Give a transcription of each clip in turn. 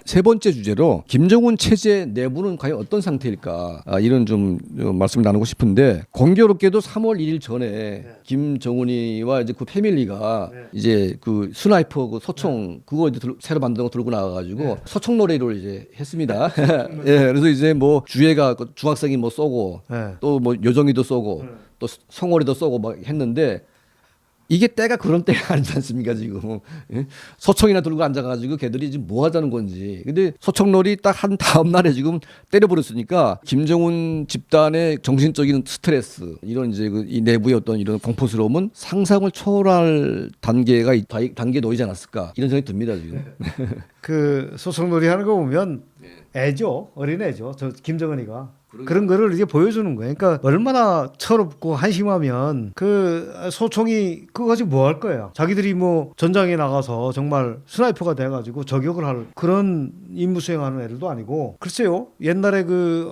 세 번째 주제로 김정은 체제 내부는 과연 어떤 상태일까 이런 좀 말씀을 나누고 싶은데 공교롭게도 3월 1일 전에 김정은이와 이제 그 패밀리가 이제 그 스나이퍼 그 소총 그거 이제 새로 만든 거 들고 나와가지고 소총 놀이를 이제 했습니다. 예, 그래서 이제 뭐 주애가 그 중학생이 뭐 쏘고 또 뭐 요정이도 쏘고 또 성월이도 쏘고 막 했는데. 이게 때가 그런 때가 아니지 않습니까 지금. 예? 소총이나 들고 앉아가지고 걔들이 지금 뭐 하자는 건지. 근데 소총놀이 딱 한 다음 날에 지금 때려버렸으니까 김정은 집단의 정신적인 스트레스 이런 이제 이 내부의 어떤 이런 공포스러움은 상상을 초월할 단계가 단계에 놓이지 않았을까 이런 생각이 듭니다 지금. 그 소총놀이 하는 거 보면 애죠. 어린애죠. 저 김정은이가. 그런 거를 이제 보여주는 거예요. 그러니까 얼마나 철없고 한심하면 그 소총이 그거 가지고 뭐 할 거예요. 자기들이 뭐 전장에 나가서 정말 스나이퍼가 돼가지고 저격을 할 그런 임무 수행하는 애들도 아니고 글쎄요. 옛날에 그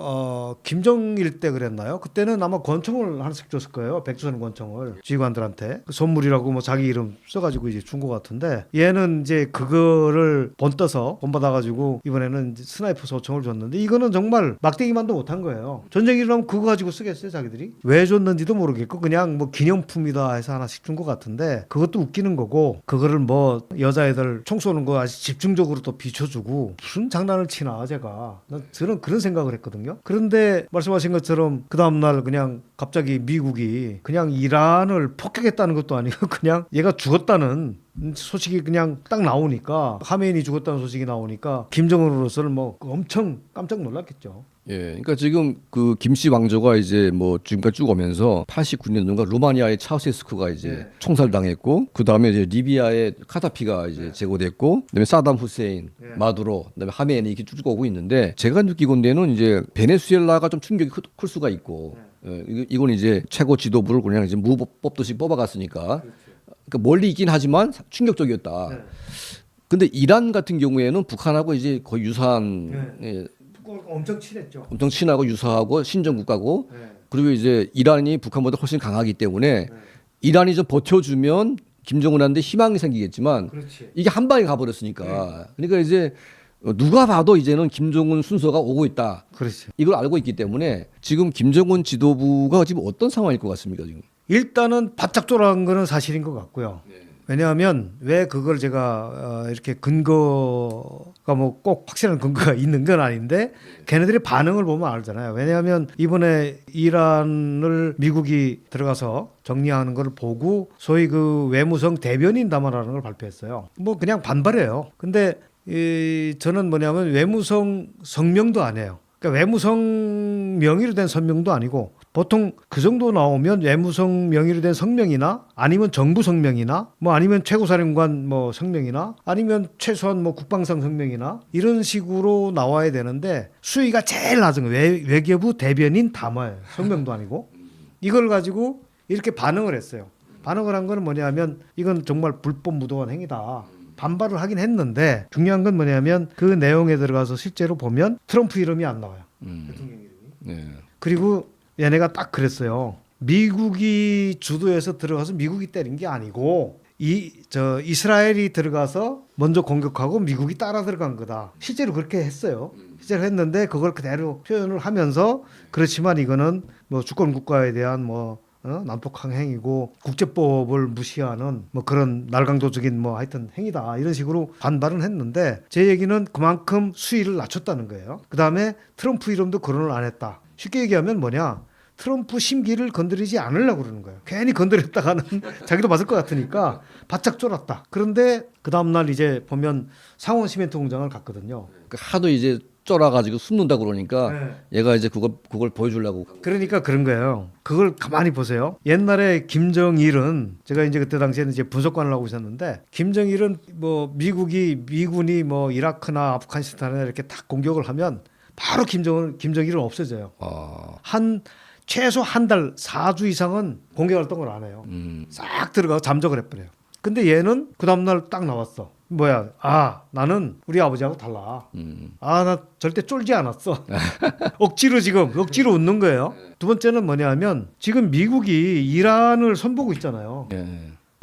김정일 때 그랬나요? 그때는 아마 권총을 하나씩 줬을 거예요. 백두산 권총을 지휘관들한테 그 선물이라고 뭐 자기 이름 써가지고 이제 준 것 같은데 얘는 이제 그거를 본떠서 본받아가지고 이번에는 이제 스나이퍼 소총을 줬는데 이거는 정말 막대기만도 못한 거예요. 전쟁 일어나면 그거 가지고 쓰겠어요 자기들이? 왜 줬는지도 모르겠고 그냥 뭐 기념품이다 해서 하나씩 준 것 같은데 그것도 웃기는 거고 그거를 뭐 여자애들 총 쏘는 거 아주 집중적으로 또 비춰주고 무슨 장난을 치나 제가 저는 그런 생각을 했거든요. 그런데 말씀하신 것처럼 그 다음날 그냥 갑자기 미국이 그냥 이란을 폭격했다는 것도 아니고 그냥 얘가 죽었다는 소식이 그냥 딱 나오니까 하메인이 죽었다는 소식이 나오니까 김정은으로서는 뭐 엄청 깜짝 놀랐겠죠. 예, 그러니까 지금 그 김씨 왕조가 이제 뭐 지금까지 쭉 오면서 89년도인가 루마니아의 차우세스쿠가 이제 총살당했고 그 다음에 이제 리비아의 카다피가 이제 제거됐고 그다음에 사담 후세인, 마두로, 그다음에 하메니 이렇게 쭉 오고 있는데 제가 느끼건대는 이제 베네수엘라가 좀 충격이 클 수가 있고 이건 이제 최고 지도부를 그냥 이제 무 뽑듯이 뽑아갔으니까 그러니까 멀리 있긴 하지만 충격적이었다. 근데 이란 같은 경우에는 북한하고 이제 거의 유사한 엄청 친했죠. 엄청 친하고 유사하고 신정 국가고 그리고 이제 이란이 북한보다 훨씬 강하기 때문에 이란이 좀 버텨주면 김정은한테 희망이 생기겠지만 그렇지. 이게 한 방에 가버렸으니까 그러니까 이제 누가 봐도 이제는 김정은 순서가 오고 있다. 그렇지. 이걸 알고 있기 때문에 지금 김정은 지도부가 지금 어떤 상황일 것 같습니까 지금? 일단은 바짝 돌아간 거는 사실인 것 같고요. 왜냐하면 왜 그걸 제가 이렇게 근거가 뭐 꼭 확실한 근거가 있는 건 아닌데 걔네들의 반응을 보면 알잖아요. 왜냐하면 이번에 이란을 미국이 들어가서 정리하는 걸 보고 소위 그 외무성 대변인 담화라는 걸 발표했어요. 뭐 그냥 반발해요. 근데 저는 뭐냐면 외무성 성명도 안 해요. 그러니까 외무성 명의로 된 성명도 아니고 보통 그 정도 나오면 외무성 명의로 된 성명이나 아니면 정부 성명이나 뭐 아니면 최고사령관 뭐 성명이나 아니면 최소한 뭐 국방상 성명이나 이런 식으로 나와야 되는데 수위가 제일 낮은 거 외교부 대변인 담화예요. 성명도 아니고 이걸 가지고 이렇게 반응을 했어요. 반응을 한 거는 뭐냐면 이건 정말 불법 무도한 행위다. 반발을 하긴 했는데 중요한 건 뭐냐면 그 내용에 들어가서 실제로 보면 트럼프 이름이 안 나와요. 대통령 이름이. 네. 그리고 얘네가 딱 그랬어요. 미국이 주도해서 들어가서 미국이 때린 게 아니고 이스라엘이 들어가서 먼저 공격하고 미국이 따라 들어간 거다. 실제로 그렇게 했어요. 실제로 했는데 그걸 그대로 표현을 하면서 그렇지만 이거는 뭐 주권 국가에 대한 뭐 난폭한 행위고 국제법을 무시하는 뭐 그런 날강도적인 뭐 하여튼 행위다 이런 식으로 반발은 했는데 제 얘기는 그만큼 수위를 낮췄다는 거예요. 그 다음에 트럼프 이름도 거론을 안 했다. 쉽게 얘기하면 뭐냐 트럼프 심기를 건드리지 않으려고 그러는 거예요. 괜히 건드렸다가는 자기도 맞을 것 같으니까 바짝 쫄았다. 그런데 그 다음날 이제 보면 상원 시멘트 공장을 갔거든요. 하도 이제 쫄아가지고 숨는다 그러니까 얘가 이제 그걸 보여주려고. 그러니까 그런 거예요. 그걸 가만히 보세요. 옛날에 김정일은 제가 이제 그때 당시에는 이제 분석관을 하고 있었는데 김정일은 뭐 미군이 뭐 이라크나 아프가니스탄에 이렇게 딱 공격을 하면 바로 김정일은 없어져요. 최소 한 달 4주 이상은 공개 활동을 안 해요. 싹 들어가서 잠적을 해버려요. 근데 얘는 그 다음날 딱 나왔어. 뭐야? 나는 우리 아버지하고 달라. 나 절대 쫄지 않았어. 억지로 웃는 거예요. 두 번째는 뭐냐면 지금 미국이 이란을 손보고 있잖아요.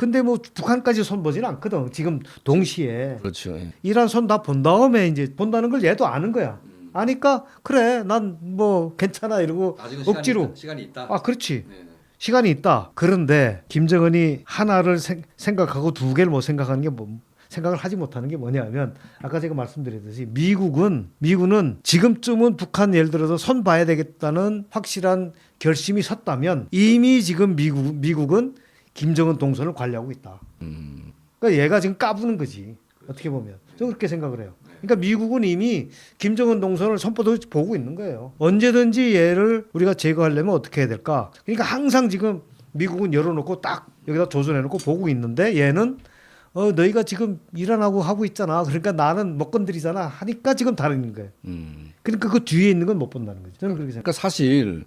근데 뭐 북한까지 손 보지는 않거든. 지금 동시에 그렇죠. 예. 이란 손 다 본 다음에 이제 본다는 걸 얘도 아는 거야. 아니까 그래 난 뭐 괜찮아 이러고 억지로 시간이 있다. 아 그렇지. 네. 시간이 있다. 그런데 김정은이 하나를 생각하고 두 개를 못 생각하는 게 생각을 하지 못하는 게 뭐냐면 아까 제가 말씀드렸듯이 미군은 지금쯤은 북한 예를 들어서 손 봐야 되겠다는 확실한 결심이 섰다면 이미 지금 미국은 김정은 동선을 관리하고 있다. 그러니까 얘가 지금 까부는 거지. 어떻게 보면 저 그렇게 생각을 해요. 그러니까 미국은 이미 김정은 동선을 선포도 보고 있는 거예요. 언제든지 얘를 우리가 제거하려면 어떻게 해야 될까? 그러니까 항상 지금 미국은 열어놓고 딱 여기다 조준해놓고 보고 있는데 얘는 너희가 지금 이란하고 하고 있잖아. 그러니까 나는 못 건드리잖아. 하니까 지금 다른 거예요. 그러니까 그 뒤에 있는 건 못 본다는 거죠. 저는 그렇게 생각해요. 그러니까 사실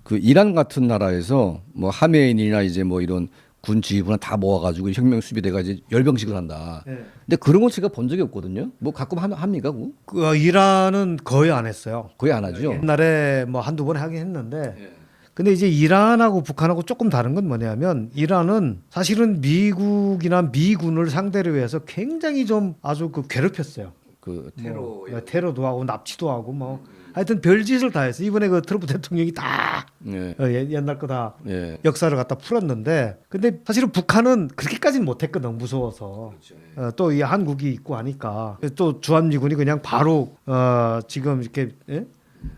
그 이란 같은 나라에서 뭐 하메인이나 이제 뭐 이런 군 지휘부나 다 모아가지고 혁명 수비대가 이제 열병식을 한다. 네. 근데 그런 거 제가 본 적이 없거든요. 뭐 가끔 합니까? 그거? 이란은 거의 안 했어요. 거의 안 하죠. 옛날에 뭐 한두 번 하긴 했는데 근데 이제 이란하고 북한하고 조금 다른 건 뭐냐면 이란은 사실은 미국이나 미군을 상대로 해서 굉장히 좀 아주 괴롭혔어요. 그 테러 테러도 하고 납치도 하고 뭐 하여튼 별짓을 다 했어. 이번에 그 트럼프 대통령이 다 예. 옛날 거 다 예. 역사를 갖다 풀었는데 근데 사실은 북한은 그렇게까지는 못했거든. 무서워서. 또 이 한국이 있고 하니까 또 주한미군이 그냥 바로 지금 이렇게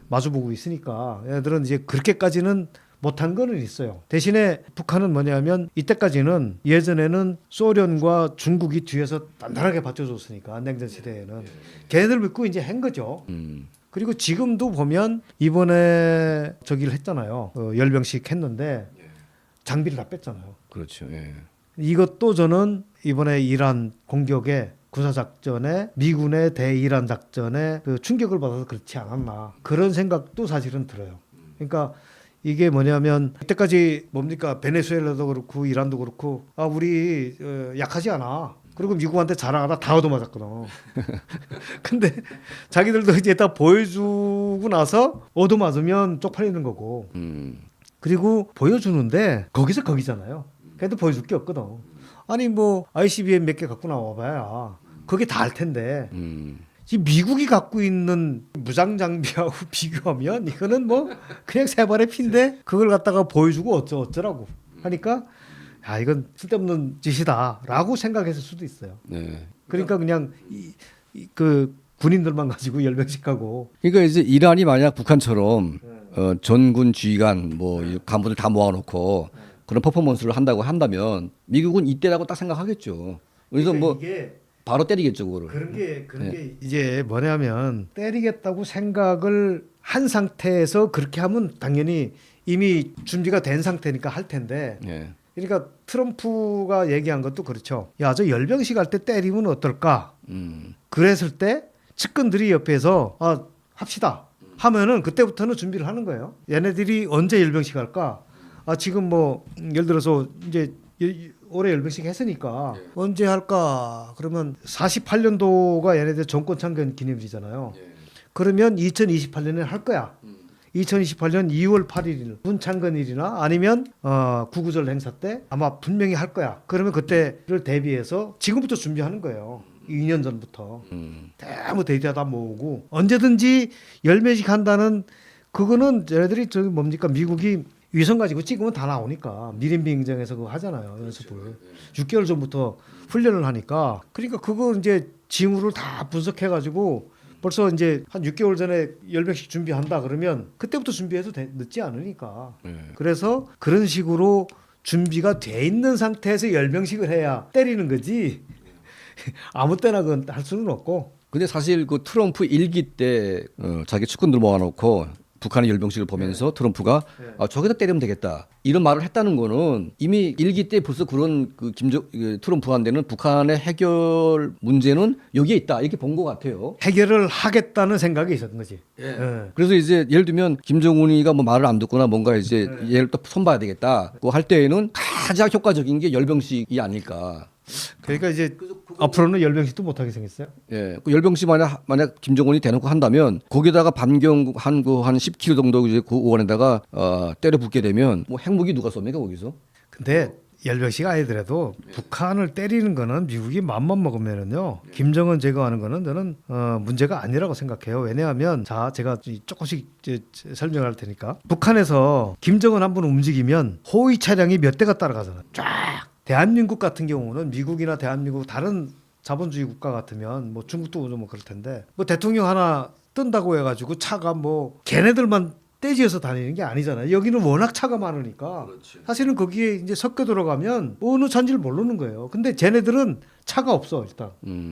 마주보고 있으니까 얘들은 이제 그렇게까지는 못한 거는 있어요. 대신에 북한은 뭐냐면 이때까지는 예전에는 소련과 중국이 뒤에서 단단하게 받쳐줬으니까 냉전 시대에는 걔네들 믿고 이제 한 거죠. 그리고 지금도 보면 이번에 저기를 했잖아요. 열병식 했는데 장비를 다 뺐잖아요. 그렇죠. 예. 이것도 저는 이번에 이란 공격에 군사작전에 미군의 대이란 작전에 그 충격을 받아서 그렇지 않았나 그런 생각도 사실은 들어요. 그러니까 이게 뭐냐면 그때까지 뭡니까 베네수엘라도 그렇고 이란도 그렇고 우리 약하지 않아. 그리고 미국한테 자랑하다 다 얻어맞았거든. 근데 자기들도 이제 다 보여주고 나서 얻어맞으면 쪽팔리는 거고. 그리고 보여주는데 거기서 거기잖아요. 그래도 보여줄 게 없거든. 아니 뭐 ICBM 몇 개 갖고 나와봐야 그게 다 할 텐데. 지금 미국이 갖고 있는 무장 장비하고 비교하면 이거는 뭐 그냥 세 발의 피인데 그걸 갖다가 보여주고 어쩌라고 하니까 이건 쓸데없는 짓이다라고 생각했을 수도 있어요. 네. 그러니까 그냥 그 군인들만 가지고 열병식하고. 그러니까 이제 이란이 만약 북한처럼 전군 지휘관 뭐 간부들 다 모아놓고 그런 퍼포먼스를 한다면 미국은 이때라고 딱 생각하겠죠. 그래서 그러니까 뭐 이게 바로 때리겠죠, 그거를. 그런 게 이제 뭐냐면 때리겠다고 생각을 한 상태에서 그렇게 하면 당연히 이미 준비가 된 상태니까 할 텐데. 예. 그러니까 트럼프가 얘기한 것도 그렇죠. 야, 저 열병식 할 때 때리면 어떨까? 그랬을 때 측근들이 옆에서 합시다 하면은 그때부터는 준비를 하는 거예요. 얘네들이 언제 열병식 할까? 지금 뭐 예를 들어서 이제 올해 열병식 했으니까 언제 할까? 그러면 48년도가 얘네들 정권 창건 기념일이잖아요. 그러면 2028년에 할 거야. 2028년 2월 8일 군 창건일이나 아니면 구구절 행사 때 아마 분명히 할 거야. 그러면 그때를 대비해서 지금부터 준비하는 거예요. 2년 전부터. 대무 데이터 모으고 언제든지 열매식 한다는 그거는 얘네들이 저기 뭡니까 미국이 위성 가지고 찍으면 다 나오니까 미림비행장에서 그거 하잖아요. 연습을 6개월 전부터 훈련을 하니까 그러니까 그거 이제 징후를 다 분석해 가지고 벌써 이제 한 6개월 전에 열병식 준비한다 그러면 그때부터 준비해도 늦지 않으니까. 그래서 그런 식으로 준비가 돼 있는 상태에서 열병식을 해야 때리는 거지. 아무 때나 그건 할 수는 없고. 근데 사실 그 트럼프 일기 때 자기 측근들 모아놓고 북한의 열병식을 보면서 트럼프가 저기다 때리면 되겠다 이런 말을 했다는 거는 이미 일기 때 벌써 그런 그 트럼프한테는 북한의 해결 문제는 여기에 있다 이렇게 본 것 같아요. 해결을 하겠다는 생각이 있었던 거지. 그래서 이제 예를 들면 김정은이가 뭐 말을 안 듣거나 뭔가 이제 얘를 또 손봐야 되겠다 할 때에는 가장 효과적인 게 열병식이 아닐까. 그러니까 이제 앞으로는 열병식도 못하게 생겼어요. 예, 그 열병식 만약 김정은이 대놓고 한다면 거기다가 반경 한 10km 정도 이제 그 오간에다가 때려 붙게 되면 뭐 핵무기 누가 쏩니까 거기서? 근데 열병식 아니더라도 북한을 때리는 거는 미국이 맘만 먹으면은요 김정은 제거하는 거는 저는 문제가 아니라고 생각해요. 왜냐하면 자 제가 조금씩 이제 설명할 테니까 북한에서 김정은 한 번 움직이면 호위 차량이 몇 대가 따라가잖아요. 쫙. 대한민국 같은 경우는 미국이나 대한민국 다른 자본주의 국가 같으면 뭐 중국도 뭐 그럴 텐데 뭐 대통령 하나 뜬다고 해가지고 차가 뭐 걔네들만 떼지어서 다니는 게 아니잖아요. 여기는 워낙 차가 많으니까 사실은 거기에 이제 섞여 들어가면 어느 차인지를 모르는 거예요. 근데 쟤네들은 차가 없어 일단.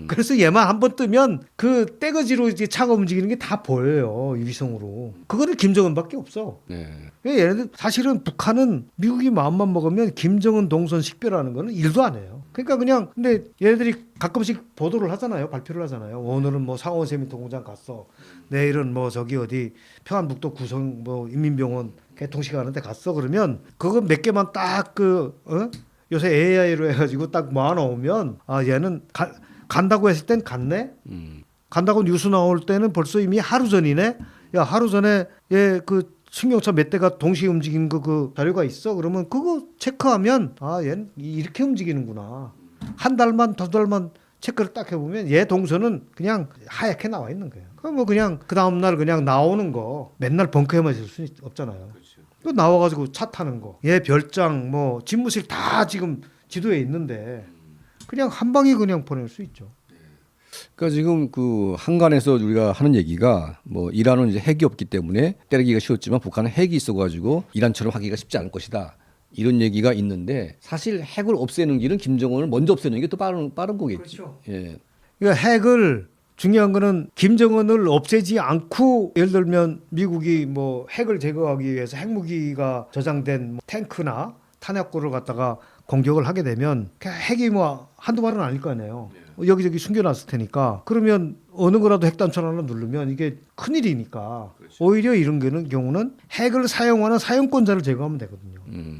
그래서 얘만 한 번 뜨면 그 떼거지로 이제 차가 움직이는 게 다 보여요 위성으로. 그거는 김정은밖에 없어. 네. 얘네들 사실은 북한은 미국이 마음만 먹으면 김정은 동선 식별하는 거는 일도 안 해요. 그러니까 그냥 근데 얘네들이 가끔씩 보도를 하잖아요. 발표를 하잖아요. 오늘은 뭐 상원 세미토 공장 갔어. 내일은 뭐 저기 어디 평안북도 구성 뭐 인민병원 개통식 하는데 갔어. 그러면 그거 몇 개만 딱 요새 AI로 해가지고 딱 모아놓으면 아 얘는 간다고 했을 땐 갔네. 간다고 뉴스 나올 때는 벌써 이미 하루 전이네. 야 하루 전에 얘 그 승용차 몇 대가 동시에 움직이는 그 자료가 있어. 그러면 그거 체크하면 아 얘는 이렇게 움직이는구나. 한 달만 두 달만 체크를 딱 해보면 얘 동선은 그냥 하얗게 나와 있는 거예요. 그럼 뭐 그냥 그 다음 날 그냥 나오는 거 맨날 벙커에만 있을 수 없잖아요. 또 나와가지고 차 타는 거, 얘 별장 뭐 집무실 다 지금 지도에 있는데 그냥 한 방에 그냥 보낼 수 있죠. 그러니까 지금 그 한간에서 우리가 하는 얘기가 뭐 이란은 이제 핵이 없기 때문에 때리기가 쉬웠지만 북한은 핵이 있어가지고 이란처럼 하기가 쉽지 않을 것이다. 이런 얘기가 있는데 사실 핵을 없애는 길은 김정은을 먼저 없애는 게 또 빠른 거겠지. 그렇죠. 예. 그러니까 핵을 중요한 거는 김정은을 없애지 않고 예를 들면 미국이 뭐 핵을 제거하기 위해서 핵무기가 저장된 뭐 탱크나 탄약고를 갖다가 공격을 하게 되면 핵이 뭐 한두 발은 아닐 거 아니에요. 여기저기 숨겨놨을 테니까 그러면 어느 거라도 핵단추 하나 누르면 이게 큰일이니까 오히려 이런 경우는 핵을 사용하는 사용권자를 제거하면 되거든요.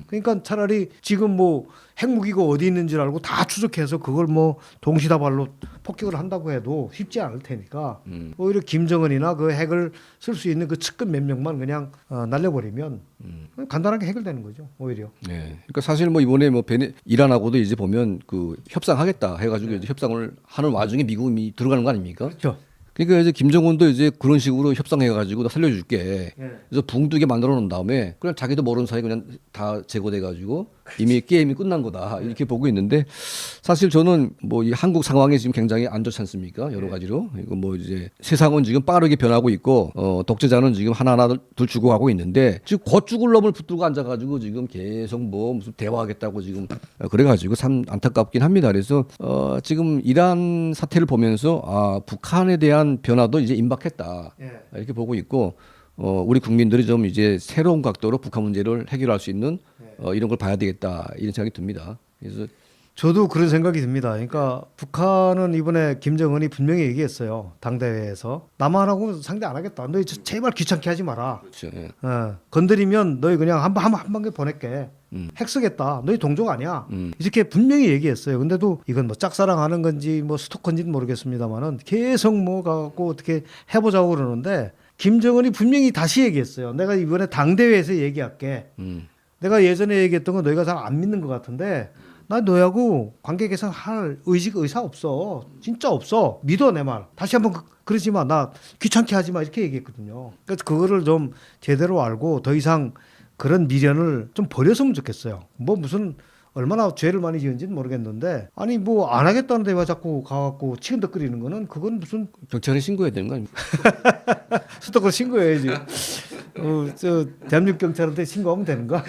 그러니까 차라리 지금 뭐 핵무기가 어디 있는지 알고 다 추적해서 그걸 뭐 동시다발로 폭격을 한다고 해도 쉽지 않을 테니까 오히려 김정은이나 그 핵을 쓸 수 있는 그 측근 몇 명만 그냥 날려버리면 간단하게 해결되는 거죠. 오히려. 네. 그러니까 사실 뭐 이번에 뭐 이란하고도 이제 보면 그 협상하겠다 해가지고 이제 협상을 하는 와중에 미국이 들어가는 거 아닙니까? 그렇죠. 그러니까 이제 김정은도 이제 그런 식으로 협상해가지고 나 살려줄게. 그래서 붕두개 만들어 놓은 다음에 그냥 자기도 모르는 사이 그냥 다 제거돼가지고 이미 게임이 끝난 거다 이렇게 보고 있는데 사실 저는 뭐 이 한국 상황이 지금 굉장히 안 좋지 않습니까? 여러 가지로 이거 뭐 이제 세상은 지금 빠르게 변하고 있고 독재자는 지금 하나하나 둘 죽어가고 있는데 지금 곧 죽을 놈을 붙들고 앉아가지고 지금 계속 뭐 무슨 대화하겠다고 지금 그래가지고 참 안타깝긴 합니다. 그래서 지금 이란 사태를 보면서 아 북한에 대한 변화도 이제 임박했다 이렇게 보고 있고 우리 국민들이 좀 이제 새로운 각도로 북한 문제를 해결할 수 있는 이런 걸 봐야 되겠다 이런 생각이 듭니다. 그래서 저도 그런 생각이 듭니다. 그러니까 북한은 이번에 김정은이 분명히 얘기했어요. 당대회에서 남한하고 상대 안 하겠다. 너희 제발 귀찮게 하지 마라. 그렇죠. 예. 건드리면 너희 그냥 한 방에 보낼게. 핵 쓰겠다. 너희 동족 아니야. 이렇게 분명히 얘기했어요. 근데도 이건 뭐 짝사랑하는 건지 뭐 스토커인지는 모르겠습니다만은 계속 뭐 가고 어떻게 해보자고 그러는데 김정은이 분명히 다시 얘기했어요. 내가 이번에 당대회에서 얘기할게. 내가 예전에 얘기했던 거 너희가 잘 안 믿는 것 같은데 나 너하고 관계 개선할 의사 없어. 진짜 없어. 믿어 내 말. 다시 한번 그러지 마. 나 귀찮게 하지 마. 이렇게 얘기했거든요. 그래서 그거를 좀 제대로 알고 더 이상 그런 미련을 좀 버렸으면 좋겠어요. 뭐 무슨 얼마나 죄를 많이 지은지는 모르겠는데 아니 뭐 안 하겠다는데 왜 자꾸 가갖고 치근덕거리는 거는 그건 무슨 경찰에 신고해야 되는 거 아닙니까? 스토커 신고해야지. 저 대한민국 경찰한테 신고하면 되는 거야?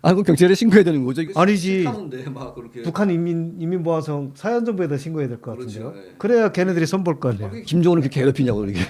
아, 그럼 경찰에 신고해야 되는 거죠? 아니지. 싫다는데 막 그렇게. 북한 인민보안성 사연정부에다 신고해야 될 것 같은데요. 그렇죠, 네. 그래야 걔네들이 손볼 거 아니에요. 김정은을 그렇게 괴롭히냐고 이렇게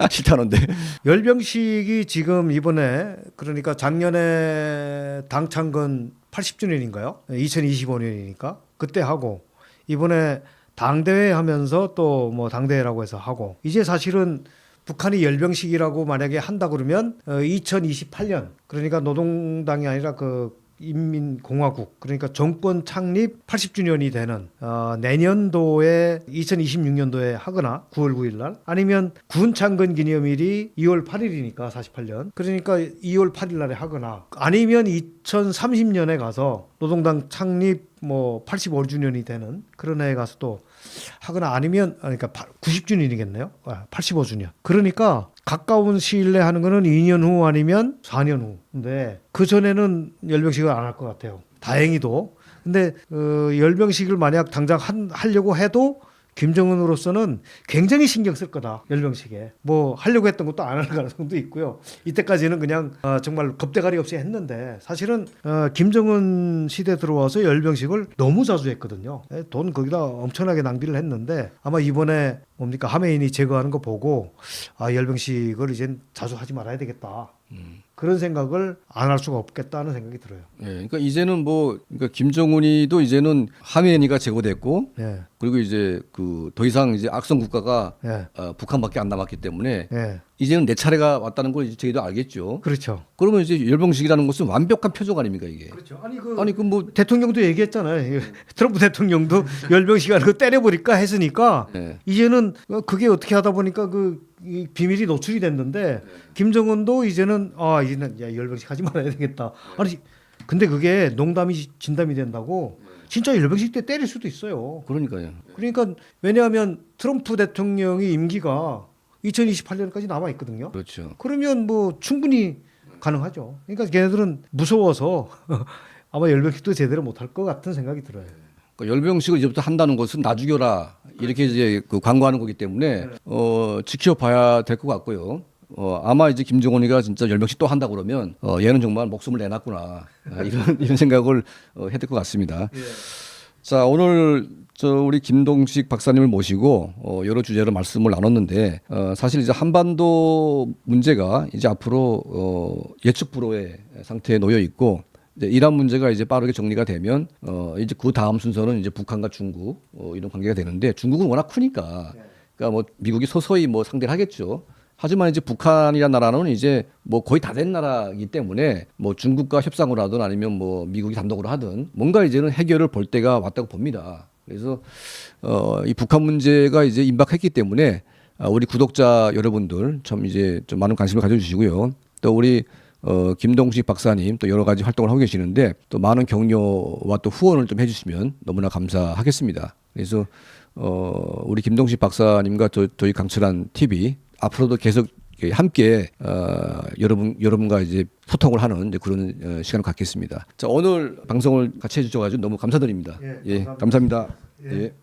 싫다는데. 열병식이 지금 이번에 그러니까 작년에 당창건 80주년인가요? 2025년이니까 그때 하고 이번에 당대회 하면서 또 뭐 당대회라고 해서 하고 이제 사실은 북한이 열병식이라고 만약에 한다 그러면 2028년 그러니까 노동당이 아니라 그 인민공화국 그러니까 정권 창립 80주년이 되는 내년도에 2026년도에 하거나 9월 9일 날 아니면 군창건 기념일이 2월 8일이니까 48년 그러니까 2월 8일 날에 하거나 아니면 2030년에 가서 노동당 창립 뭐 85주년이 되는 그런 해에 가서 또 하거나 아니면 그러니까 90주년이겠네요. 85주년. 그러니까 가까운 시일 내에 하는 거는 2년 후 아니면 4년 후. 근데 그 전에는 열병식을 안 할 것 같아요. 다행히도. 근데 열병식을 만약 당장 하려고 해도 김정은으로서는 굉장히 신경 쓸 거다. 열병식에. 뭐 하려고 했던 것도 안 할 가능성도 있고요. 이때까지는 그냥 정말 겁대가리 없이 했는데 사실은 김정은 시대 들어와서 열병식을 너무 자주 했거든요. 돈 거기다 엄청나게 낭비를 했는데 아마 이번에 뭡니까 하메인이 제거하는 거 보고 열병식을 이젠 자주 하지 말아야 되겠다. 그런 생각을 안 할 수가 없겠다는 생각이 들어요. 예, 그러니까 이제는 그러니까 김정은이도 이제는 하메니가 제거됐고, 예. 그리고 이제 더 이상 이제 악성 국가가 예. 북한밖에 안 남았기 때문에 예. 이제는 내 차례가 왔다는 걸 이제 저희도 알겠죠. 그렇죠. 그러면 이제 열병식이라는 것은 완벽한 표적 아닙니까 이게? 그렇죠. 아니 뭐 대통령도 얘기했잖아요. 트럼프 대통령도 열병식 하는 거 때려버릴까 했으니까 네. 이제는 그게 어떻게 하다 보니까 이 비밀이 노출이 됐는데 김정은도 이제는 이제는 열병식 하지 말아야 되겠다. 아니 근데 그게 농담이 진담이 된다고 진짜 열병식 때 때릴 수도 있어요. 그러니까요. 그러니까 왜냐하면 트럼프 대통령이 임기가 2028년까지 남아 있거든요. 그렇죠. 그러면 뭐 충분히 가능하죠. 그러니까 걔네들은 무서워서 아마 열병식도 제대로 못할 것 같은 생각이 들어요. 그러니까 열병식을 이제부터 한다는 것은 나 죽여라 이렇게 이제 광고하는 거기 때문에 지켜봐야 될 것 같고요. 아마 이제 김정은이가 진짜 열병식 또 한다 그러면 얘는 정말 목숨을 내놨구나 이런 생각을 해야 될 것 같습니다. 예. 자 오늘 우리 김동식 박사님을 모시고 여러 주제로 말씀을 나눴는데 사실 이제 한반도 문제가 이제 앞으로 예측 불허의 상태에 놓여 있고 이제 이란 문제가 이제 빠르게 정리가 되면 이제 그 다음 순서는 이제 북한과 중국 이런 관계가 되는데 중국은 워낙 크니까 그러니까 뭐 미국이 서서히 뭐 상대를 하겠죠. 하지만 이제 북한이라는 나라는 이제 뭐 거의 다 된 나라이기 때문에 뭐 중국과 협상을 하든 아니면 뭐 미국이 단독으로 하든 뭔가 이제는 해결을 볼 때가 왔다고 봅니다. 그래서 이 북한 문제가 이제 임박했기 때문에 우리 구독자 여러분들 참 이제 좀 많은 관심을 가져주시고요. 또 우리 김동식 박사님 또 여러 가지 활동을 하고 계시는데 또 많은 격려와 또 후원을 좀 해주시면 너무나 감사하겠습니다. 그래서 우리 김동식 박사님과 저희 강철한 TV 앞으로도 계속 함께 여러분과 이제 소통을 하는 이제 그런 시간을 갖겠습니다. 자 오늘 방송을 같이 해주셔가지고 너무 감사드립니다. 예, 감사합니다. 예.